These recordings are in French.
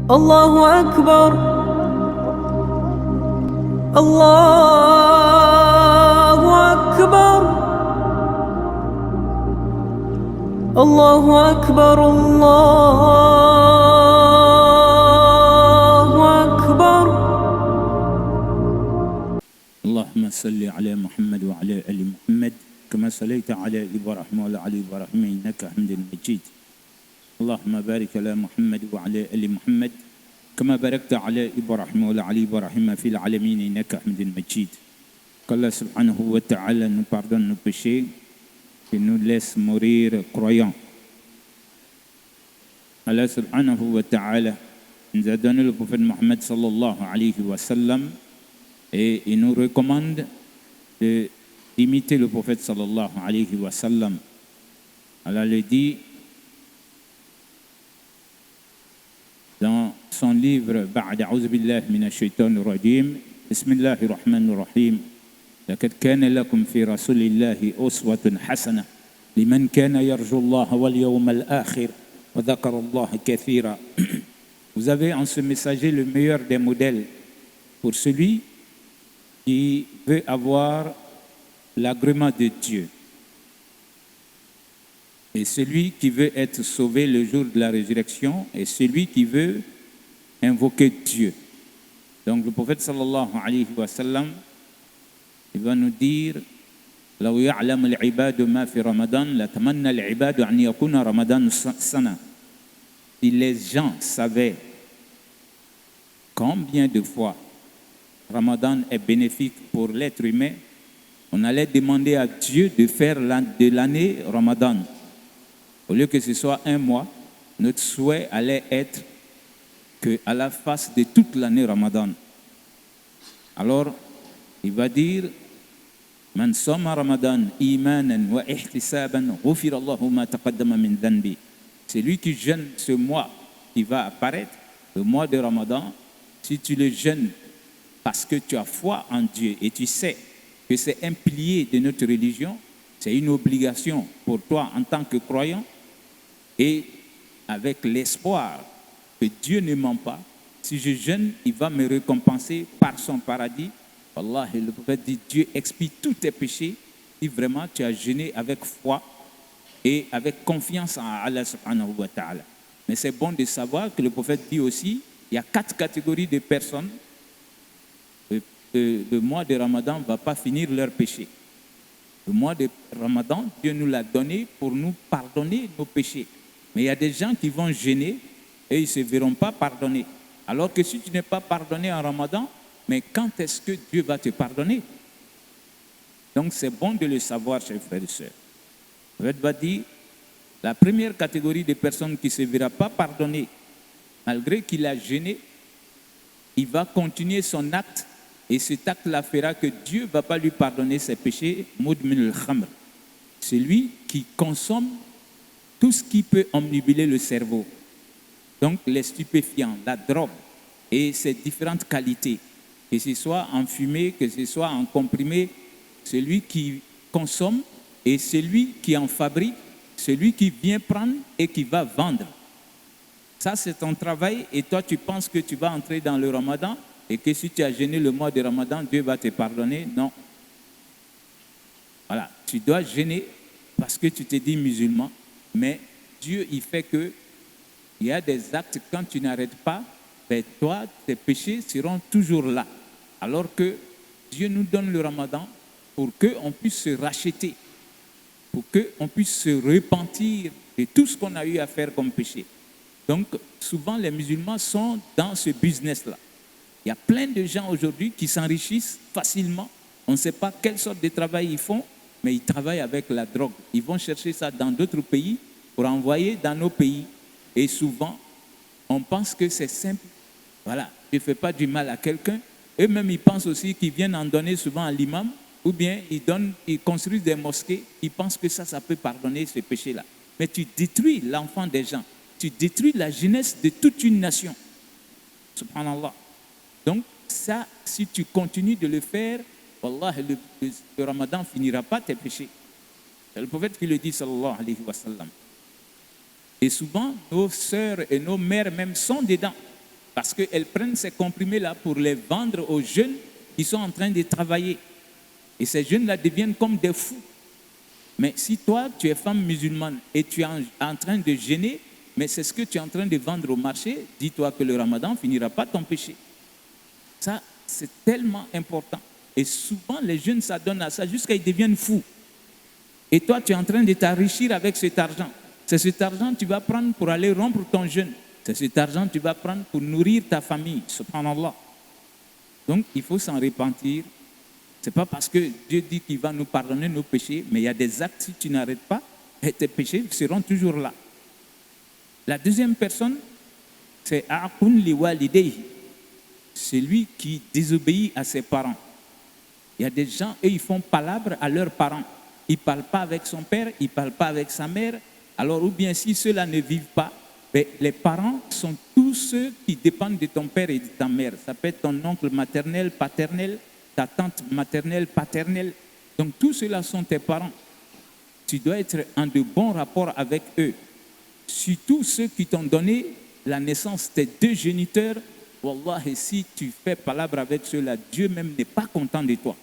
الله أكبر الله أكبر الله أكبر الله أكبر. اللهم صل على محمد وعلى آل محمد كما صليت على إبراهيم وعلى آل إبراهيم إنك حميد مجيد. اللهم بارك على محمد وعلى آل محمد كما باركت على إبراهيم وعلى آل إبراهيم في العالمين إنك حميد مجيد. Qu'Allah subhanahu wa ta'ala nous pardonne nos péchés et nous laisse mourir croyants. Allah subhanahu wa ta'ala nous a donné le prophète Mohammed sallallahu alayhi wa sallam et il nous recommande d'imiter le prophète sallallahu alayhi wa sallam. Allah le dit dans son livre بعد أعوذ بالله من الشيطان الرجيم بسم الله الرحمن الرحيم لقد كان لكم في رسول الله أسوة حسنة لمن كان يرجو الله واليوم الآخر وذكر الله كثيرا. Vous avez en ce messager le meilleur des modèles pour celui qui veut avoir l'agrément de Dieu et celui qui veut être sauvé le jour de la résurrection et celui qui veut invoquer Dieu. Donc le prophète sallallahu alayhi wa sallam, il va nous dire لو يعلم العباد ما في رمضان لتمنى العباد أن يكون رمضان سنة. Si les gens savaient combien de fois Ramadan est bénéfique pour l'être humain, on allait demander à Dieu de faire de l'année Ramadan. Au lieu que ce soit un mois, notre souhait allait être qu'à la face de toute l'année Ramadan. Alors, il va dire Man soma Ramadan imanan wa ihtisaban ghufira Allahu ma taqaddama min dhanbi. C'est lui qui jeûne ce mois qui va apparaître, le mois de Ramadan. Si tu le jeûnes parce que tu as foi en Dieu et tu sais que c'est un pilier de notre religion, c'est une obligation pour toi en tant que croyant, et avec l'espoir que Dieu ne ment pas, si je jeûne, il va me récompenser par son paradis. Allah, le prophète dit, Dieu expie tous tes péchés si vraiment tu as jeûné avec foi et avec confiance en Allah subhanahu wa ta'ala. Mais c'est bon de savoir que le prophète dit aussi, il y a 4 catégories de personnes. Le mois de Ramadan ne va pas finir leurs péchés. Le mois de Ramadan, Dieu nous l'a donné pour nous pardonner nos péchés. Mais il y a des gens qui vont jeûner et ils ne se verront pas pardonnés. Alors que si tu n'es pas pardonné en Ramadan, mais quand est-ce que Dieu va te pardonner? Donc c'est bon de le savoir, chers frères et sœurs. Le prophète va dire, la première catégorie de personnes qui ne se verra pas pardonner, malgré qu'il a jeûné, il va continuer son acte et cet acte-là fera que Dieu ne va pas lui pardonner ses péchés. Mudmin al-khamr, celui qui consomme tout ce qui peut omnibuler le cerveau. Donc les stupéfiants, la drogue et ses différentes qualités, que ce soit en fumée, que ce soit en comprimé, celui qui consomme et celui qui en fabrique, celui qui vient prendre et qui va vendre. Ça, c'est ton travail et toi, tu penses que tu vas entrer dans le Ramadan et que si tu as jeûné le mois de Ramadan, Dieu va te pardonner. Non. Voilà, tu dois jeûner parce que tu te dis musulman, mais Dieu, il fait que il y a des actes, quand tu n'arrêtes pas, ben toi, tes péchés seront toujours là. Alors que Dieu nous donne le Ramadan pour qu'on puisse se racheter, pour qu'on puisse se repentir de tout ce qu'on a eu à faire comme péché. Donc, souvent, les musulmans sont dans ce business-là. Il y a plein de gens aujourd'hui qui s'enrichissent facilement. On ne sait pas quelle sorte de travail ils font, mais ils travaillent avec la drogue. Ils vont chercher ça dans d'autres pays pour envoyer dans nos pays. Et souvent, on pense que c'est simple. Voilà, je ne fais pas du mal à quelqu'un. Eux-mêmes, ils pensent aussi qu'ils viennent en donner souvent à l'imam, ou bien ils construisent des mosquées, ils pensent que ça peut pardonner ce péché-là. Mais tu détruis l'enfant des gens, tu détruis la jeunesse de toute une nation. Subhanallah. Donc, ça, si tu continues de le faire, Wallah, le Ramadan ne finira pas tes péchés. C'est le prophète qui le dit, sallallahu alayhi wa sallam. Et souvent, nos sœurs et nos mères même sont dedans. Parce qu'elles prennent ces comprimés-là pour les vendre aux jeunes qui sont en train de travailler. Et ces jeunes-là deviennent comme des fous. Mais si toi, tu es femme musulmane et tu es en train de jeûner, mais c'est ce que tu es en train de vendre au marché, dis-toi que le ramadan finira pas t'empêcher. Ça, c'est tellement important. Et souvent, les jeunes s'adonnent à ça jusqu'à ils deviennent fous. Et toi, tu es en train de t'enrichir avec cet argent. C'est cet argent que tu vas prendre pour aller rompre ton jeûne. C'est cet argent que tu vas prendre pour nourrir ta famille. Subhanallah. Donc, il faut s'en repentir. Ce n'est pas parce que Dieu dit qu'il va nous pardonner nos péchés, mais il y a des actes, si tu n'arrêtes pas, et tes péchés seront toujours là. La deuxième personne, c'est A'qun li walidayhi. C'est lui qui désobéit à ses parents. Il y a des gens, eux, ils font palabre à leurs parents. Ils ne parlent pas avec son père, ils ne parlent pas avec sa mère. Alors, ou bien si ceux-là ne vivent pas, mais les parents sont tous ceux qui dépendent de ton père et de ta mère. Ça peut être ton oncle maternel, paternel, ta tante maternelle, paternelle. Donc, tous ceux-là sont tes parents. Tu dois être en de bons rapports avec eux. Surtout ceux qui t'ont donné la naissance, tes deux géniteurs. Wallah, et si tu fais palabre avec ceux-là, Dieu même n'est pas content de toi.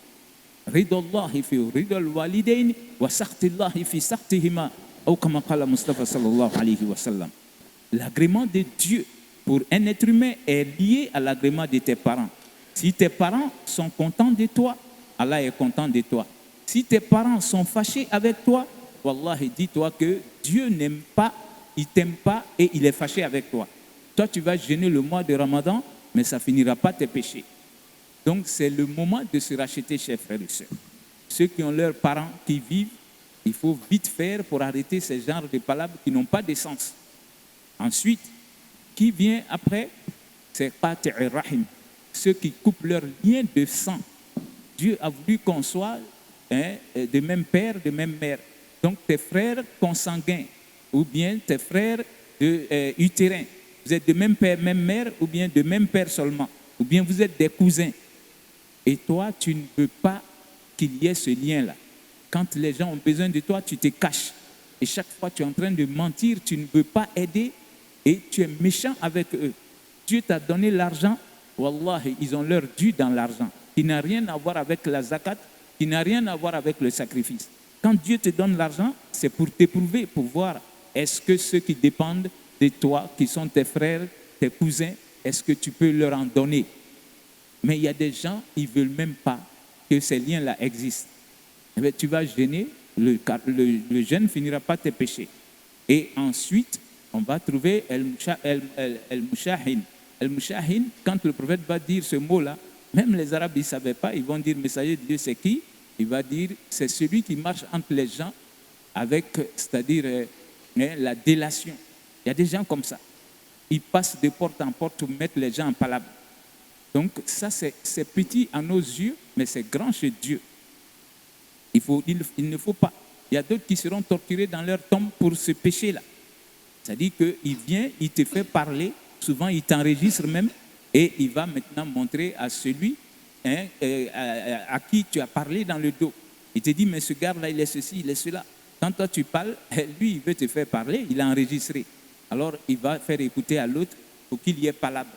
Ridallahi fi ridal walidain wa sakhtillahi fi sakhtihima. Ou comme qala Mustafa sallallahu alayhi wa sallam. L'agrément de Dieu pour un être humain est lié à l'agrément de tes parents. Si tes parents sont contents de toi, Allah est content de toi. Si tes parents sont fâchés avec toi, Wallah, dis-toi que Dieu n'aime pas, il t'aime pas et il est fâché avec toi. Toi, tu vas jeûner le mois de Ramadan, mais ça ne finira pas tes péchés. Donc, c'est le moment de se racheter, chers frères et sœurs. Ceux qui ont leurs parents qui vivent, il faut vite faire pour arrêter ces genres de palabres qui n'ont pas de sens. Ensuite, qui vient après, c'est Qati' Rahim, ceux qui coupent leur lien de sang. Dieu a voulu qu'on soit de même père, de même mère. Donc, tes frères consanguins, ou bien tes frères utérins, vous êtes de même père, même mère, ou bien de même père seulement, ou bien vous êtes des cousins. Et toi, tu ne veux pas qu'il y ait ce lien-là. Quand les gens ont besoin de toi, tu te caches. Et chaque fois, tu es en train de mentir, tu ne veux pas aider et tu es méchant avec eux. Dieu t'a donné l'argent, wallah, ils ont leur dû dans l'argent, qui n'a rien à voir avec la zakat, qui n'a rien à voir avec le sacrifice. Quand Dieu te donne l'argent, c'est pour t'éprouver, pour voir est-ce que ceux qui dépendent de toi, qui sont tes frères, tes cousins, est-ce que tu peux leur en donner? Mais il y a des gens, ils ne veulent même pas que ces liens-là existent. Eh bien, tu vas jeûner, le jeûne ne finira pas tes péchés. Et ensuite, on va trouver El-Mushahin. El-Mushahin, quand le prophète va dire ce mot-là, même les Arabes, ils ne savaient pas, ils vont dire, messager de Dieu, c'est qui? Il va dire, c'est celui qui marche entre les gens avec, c'est-à-dire la délation. Il y a des gens comme ça. Ils passent de porte en porte pour mettre les gens en palabre. Donc ça, c'est petit à nos yeux, mais c'est grand chez Dieu. Il ne faut pas. Il y a d'autres qui seront torturés dans leur tombe pour ce péché-là. C'est-à-dire qu'il vient, il te fait parler, souvent il t'enregistre même, et il va maintenant montrer à celui à qui tu as parlé dans le dos. Il te dit, mais ce gars-là, il est ceci, il est cela. Quand toi tu parles, lui, il veut te faire parler, il a enregistré. Alors, il va faire écouter à l'autre pour qu'il y ait palabre.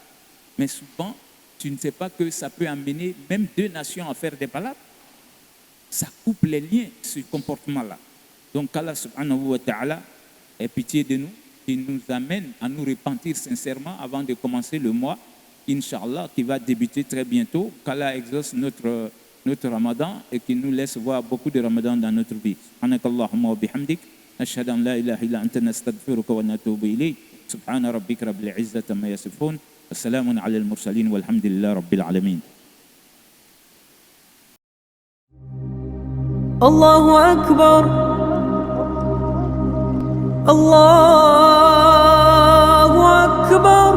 Mais souvent, tu ne sais pas que ça peut amener même deux nations à faire des palabres. Ça coupe les liens, ce comportement-là. Donc, Allah subhanahu wa ta'ala ait pitié de nous, qui nous amène à nous repentir sincèrement avant de commencer le mois, Inch'Allah, qui va débuter très bientôt. Qu'Allah exauce notre Ramadan et qu'il nous laisse voir beaucoup de Ramadan dans notre vie. Subhanakallahumma wa bihamdik. أشهد أن لا إله إلا أنت نستغفرك ونتوب إليك سبحان ربك رب العزة ما يصفون والسلام على المرسلين والحمد لله رب العالمين. الله أكبر الله أكبر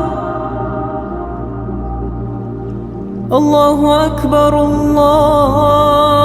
الله أكبر الله